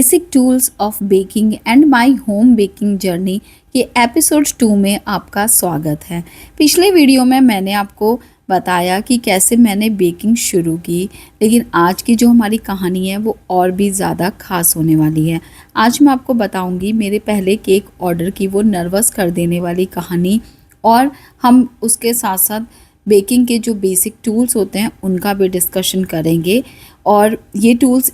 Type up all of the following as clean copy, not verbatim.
Basic tools of baking and my home baking journey के episode 2 में आपका स्वागत है। पिछले वीडियो में मैंने आपको बताया कि कैसे मैंने बेकिंग शुरू की, लेकिन आज की जो हमारी कहानी है वो और भी ज़्यादा खास होने वाली है। आज मैं आपको बताऊंगी मेरे पहले केक ऑर्डर की वो नर्वस कर देने वाली कहानी, और हम उसके साथ साथ बेकिंग के जो बेसिक टूल्स होते हैं उनका भी डिस्कशन करेंगे, और ये टूल्स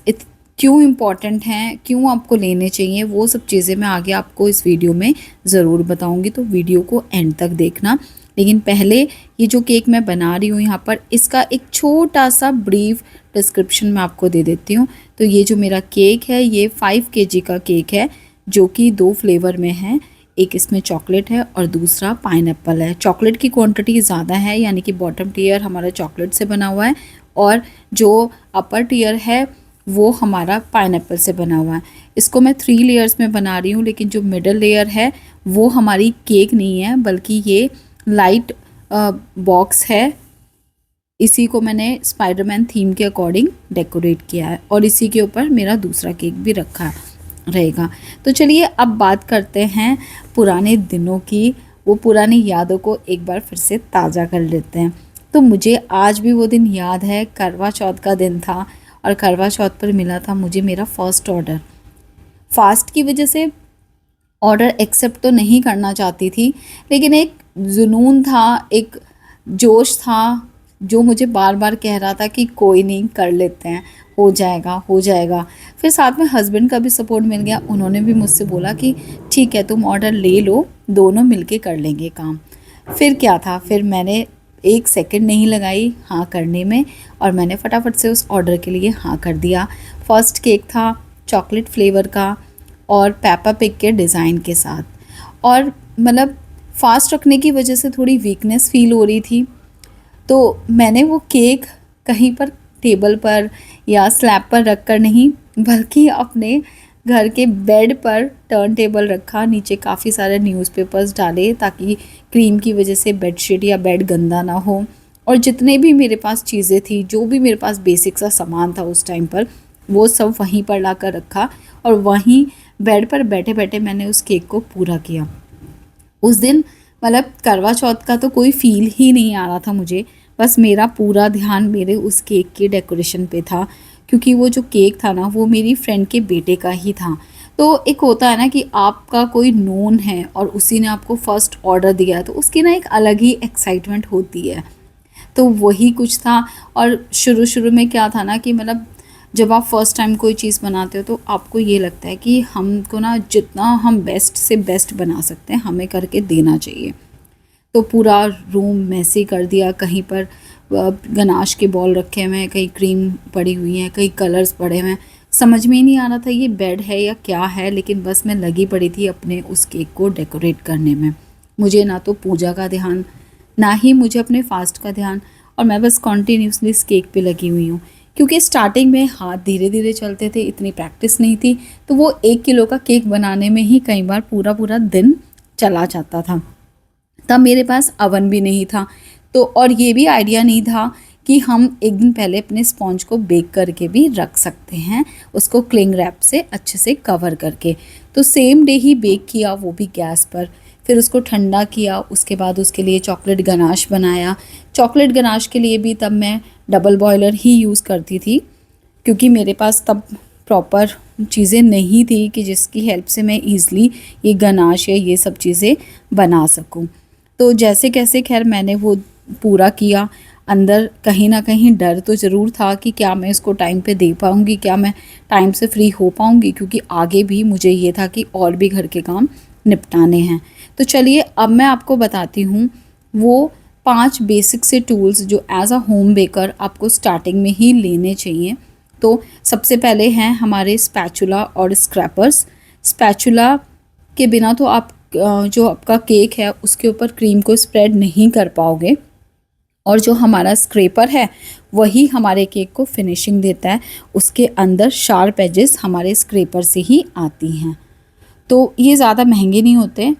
क्यों इम्पॉर्टेंट हैं, क्यों आपको लेने चाहिए, वो सब चीज़ें मैं आगे आपको इस वीडियो में ज़रूर बताऊंगी। तो वीडियो को एंड तक देखना। लेकिन पहले ये जो केक मैं बना रही हूँ यहाँ पर, इसका एक छोटा सा ब्रीफ डिस्क्रिप्शन मैं आपको दे देती हूँ। तो ये जो मेरा केक है ये 5 kg का केक है, जो कि 2 फ्लेवर में है। एक इसमें चॉकलेट है और दूसरा पाइनएप्पल है। चॉकलेट की क्वांटिटी ज़्यादा है, यानी कि बॉटम टियर हमारा चॉकलेट से बना हुआ है और जो अपर टियर है वो हमारा पाइनएप्पल से बना हुआ है। इसको मैं 3 लेयर्स में बना रही हूँ, लेकिन जो मिडल लेयर है वो हमारी केक नहीं है, बल्कि ये लाइट बॉक्स है। इसी को मैंने स्पाइडरमैन थीम के अकॉर्डिंग डेकोरेट किया है, और इसी के ऊपर मेरा दूसरा केक भी रखा रहेगा। तो चलिए अब बात करते हैं पुराने दिनों की। वो पुरानी यादों को एक बार फिर से ताज़ा कर लेते हैं। तो मुझे आज भी वो दिन याद है, करवा चौथ का दिन था, और करवा चौथ पर मिला था मुझे मेरा फर्स्ट ऑर्डर। फास्ट की वजह से ऑर्डर एक्सेप्ट तो नहीं करना चाहती थी, लेकिन एक जुनून था, एक जोश था जो मुझे बार बार कह रहा था कि कोई नहीं, कर लेते हैं, हो जाएगा हो जाएगा। फिर साथ में हस्बैंड का भी सपोर्ट मिल गया। उन्होंने भी मुझसे बोला कि ठीक है तुम ऑर्डर ले लो, दोनों मिलके कर लेंगे काम। फिर क्या था, फिर मैंने 1 सेकंड नहीं लगाई हाँ करने में, और मैंने फटाफट से उस ऑर्डर के लिए हाँ कर दिया। फर्स्ट केक था चॉकलेट फ्लेवर का और पेपा पिग के डिज़ाइन के साथ, और मतलब फास्ट रखने की वजह से थोड़ी वीकनेस फील हो रही थी। तो मैंने वो केक कहीं पर टेबल पर या स्लैब पर रख कर नहीं, बल्कि अपने घर के बेड पर टर्न टेबल रखा, नीचे काफ़ी सारे न्यूज़पेपर्स डाले ताकि क्रीम की वजह से बेडशीट या बेड गंदा ना हो। और जितने भी मेरे पास चीज़ें थी, जो भी मेरे पास बेसिक सा सामान था उस टाइम पर, वो सब वहीं पर ला कर रखा, और वहीं बेड पर बैठे बैठे मैंने उस केक को पूरा किया। उस दिन मतलब करवा चौथ का तो कोई फील ही नहीं आ रहा था मुझे, बस मेरा पूरा ध्यान मेरे उस केक के डेकोरेशन पे था, क्योंकि वो जो केक था ना वो मेरी फ्रेंड के बेटे का ही था। तो एक होता है ना कि आपका कोई नोन है और उसी ने आपको फर्स्ट ऑर्डर दिया, तो उसकी ना एक अलग ही एक्साइटमेंट होती है। तो वही कुछ था। और शुरू शुरू में क्या था ना कि मतलब जब आप फर्स्ट टाइम कोई चीज़ बनाते हो तो आपको ये लगता है कि हमको ना जितना हम बेस्ट से बेस्ट बना सकते हैं हमें करके देना चाहिए। तो पूरा रूम मैसी कर दिया, कहीं पर गनाश के बॉल रखे हुए हैं, कहीं क्रीम पड़ी हुई है, कहीं कलर्स पड़े हुए हैं। समझ में ही नहीं आ रहा था ये बेड है या क्या है, लेकिन बस मैं लगी पड़ी थी अपने उस केक को डेकोरेट करने में। मुझे ना तो पूजा का ध्यान, ना ही मुझे अपने फास्ट का ध्यान, और मैं बस कॉन्टीन्यूसली इस केक पे लगी हुई हूँ। क्योंकि स्टार्टिंग में हाथ धीरे धीरे चलते थे, इतनी प्रैक्टिस नहीं थी, तो वो 1 किलो का केक बनाने में ही कई बार पूरा पूरा दिन चला जाता था। तब मेरे पास अवन भी नहीं था, तो और ये भी आइडिया नहीं था कि हम एक दिन पहले अपने स्पॉन्ज को बेक करके भी रख सकते हैं, उसको क्लिंग रैप से अच्छे से कवर करके। तो सेम डे ही बेक किया, वो भी गैस पर। फिर उसको ठंडा किया, उसके बाद उसके लिए चॉकलेट गनाश बनाया। चॉकलेट गनाश के लिए भी तब मैं डबल बॉयलर ही यूज़ करती थी, क्योंकि मेरे पास तब प्रॉपर चीज़ें नहीं थी कि जिसकी हेल्प से मैं ईज़िली ये गनाश या ये सब चीज़ें बना सकूं। तो जैसे कैसे खैर मैंने वो पूरा किया। अंदर कहीं ना कहीं डर तो ज़रूर था कि क्या मैं इसको टाइम पे दे पाऊँगी, क्या मैं टाइम से फ्री हो पाऊँगी, क्योंकि आगे भी मुझे ये था कि और भी घर के काम निपटाने हैं। तो चलिए अब मैं आपको बताती हूँ वो 5 बेसिक से टूल्स जो एज अ होम बेकर आपको स्टार्टिंग में ही लेने चाहिए। तो सबसे पहले हैं हमारे स्पैचुला और स्क्रैपर्स। स्पैचुला के बिना तो आप जो आपका केक है उसके ऊपर क्रीम को स्प्रेड नहीं कर पाओगे, और जो हमारा स्क्रैपर है वही हमारे केक को फिनिशिंग देता है। उसके अंदर शार्प एजेस हमारे स्क्रैपर से ही आती हैं। तो ये ज़्यादा महंगे नहीं होते,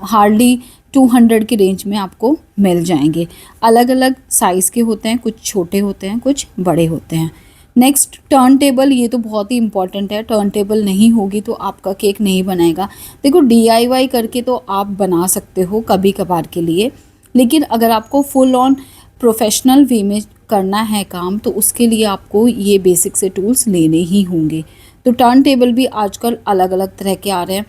हार्डली 200 की रेंज में आपको मिल जाएंगे। अलग अलग साइज़ के होते हैं, कुछ छोटे होते हैं, कुछ बड़े होते हैं। नेक्स्ट टर्न टेबल, ये तो बहुत ही इंपॉर्टेंट है। टर्न टेबल नहीं होगी तो आपका केक नहीं बनेगा। देखो DIY करके तो आप बना सकते हो कभी कभार के लिए, लेकिन अगर आपको फुल ऑन प्रोफेशनल वे में करना है काम तो उसके लिए आपको ये बेसिक से टूल्स लेने ही होंगे। तो टर्न टेबल भी आजकल अलग अलग तरह के आ रहे हैं।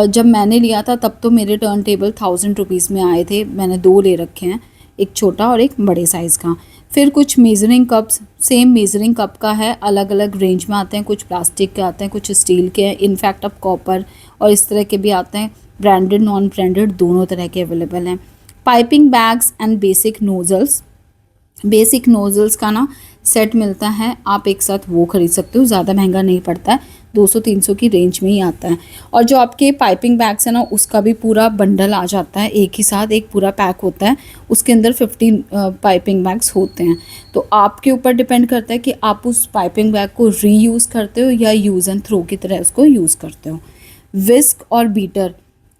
जब मैंने लिया था तब तो मेरे टर्न टेबल 1000 रुपीज़ में आए थे। मैंने 2 ले रखे हैं, एक छोटा और एक बड़े साइज़ का। फिर कुछ measuring cups, same measuring cup का है, अलग अलग रेंज में आते हैं। कुछ प्लास्टिक के आते हैं, कुछ स्टील के हैं, इनफैक्ट अब कॉपर और इस तरह के भी आते हैं। ब्रांडेड नॉन ब्रांडेड दोनों तरह के अवेलेबल हैं। Piping bags and basic nozzles, basic nozzles का ना सेट मिलता है, आप एक साथ वो ख़रीद सकते हो। ज़्यादा महंगा नहीं पड़ता है, 200-300 की रेंज में ही आता है। और जो आपके पाइपिंग बैग्स है ना, उसका भी पूरा बंडल आ जाता है एक ही साथ, एक पूरा पैक होता है। उसके अंदर 15 पाइपिंग बैग्स होते हैं। तो आपके ऊपर डिपेंड करता है कि आप उस पाइपिंग बैग को रीयूज़ करते हो या यूज़ एंड थ्रो की तरह उसको यूज़ करते हो। विस्क और बीटर,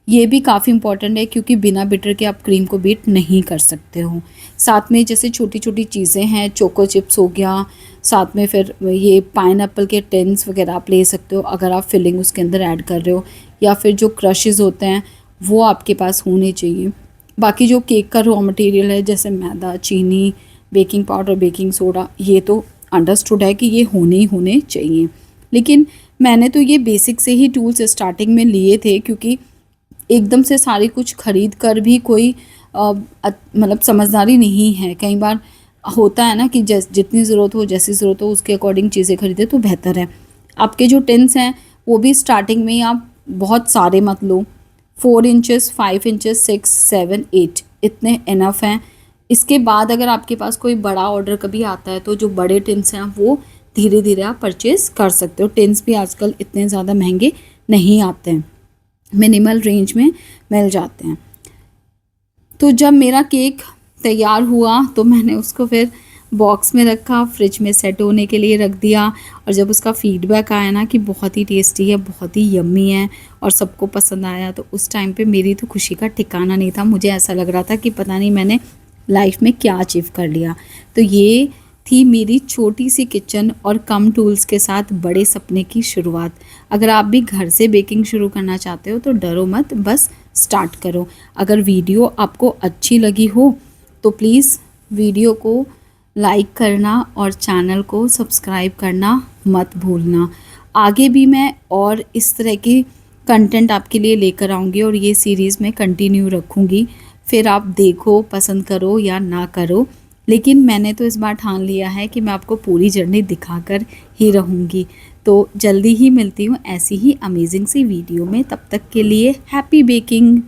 ये भी काफ़ी इंपॉर्टेंट है क्योंकि बिना बीटर के आप क्रीम को बीट नहीं कर सकते हो। साथ में जैसे छोटी छोटी चीज़ें हैं, चोको चिप्स हो गया, साथ में फिर ये पाइनएप्पल के टिन्स वगैरह आप ले सकते हो अगर आप फिलिंग उसके अंदर ऐड कर रहे हो, या फिर जो क्रशेज़ होते हैं वो आपके पास होने चाहिए। बाकी जो केक का रॉ मटेरियल है जैसे मैदा, चीनी, बेकिंग पाउडर, बेकिंग सोडा, ये तो अंडरस्टूड है कि ये होने ही होने चाहिए। लेकिन मैंने तो ये बेसिक से ही टूल्स स्टार्टिंग में लिए थे क्योंकि एकदम से सारी कुछ खरीद कर भी कोई मतलब समझदारी नहीं है। कई बार होता है ना कि जितनी ज़रूरत हो, जैसी ज़रूरत हो उसके अकॉर्डिंग चीज़ें खरीदे तो बेहतर है। आपके जो टिन्स हैं वो भी स्टार्टिंग में ही आप बहुत सारे मत लो। 4 इंचेस, 5 इंचेस, 6, 7, 8 इतने इनफ हैं। इसके बाद अगर आपके पास कोई बड़ा ऑर्डर कभी आता है तो जो बड़े टिन्स हैं वो धीरे धीरे आप परचेज़ कर सकते हो। टिन्स भी आजकल इतने ज़्यादा महंगे नहीं आते हैं, मिनिमल रेंज में मिल जाते हैं। तो जब मेरा केक तैयार हुआ तो मैंने उसको फिर बॉक्स में रखा, फ्रिज में सेट होने के लिए रख दिया। और जब उसका फीडबैक आया ना कि बहुत ही टेस्टी है, बहुत ही यम्मी है और सबको पसंद आया, तो उस टाइम पे मेरी तो खुशी का ठिकाना नहीं था। मुझे ऐसा लग रहा था कि पता नहीं मैंने लाइफ में क्या अचीव कर लिया। तो ये थी मेरी छोटी सी किचन और कम टूल्स के साथ बड़े सपने की शुरुआत। अगर आप भी घर से बेकिंग शुरू करना चाहते हो तो डरो मत, बस स्टार्ट करो। अगर वीडियो आपको अच्छी लगी हो तो प्लीज़ वीडियो को लाइक करना और चैनल को सब्सक्राइब करना मत भूलना। आगे भी मैं और इस तरह की कंटेंट आपके लिए लेकर आऊँगी और ये सीरीज़ में कंटिन्यू रखूँगी। फिर आप देखो, पसंद करो या ना करो, लेकिन मैंने तो इस बार ठान लिया है कि मैं आपको पूरी जर्नी दिखाकर ही रहूँगी। तो जल्दी ही मिलती हूँ ऐसी ही अमेजिंग सी वीडियो में। तब तक के लिए हैप्पी बेकिंग।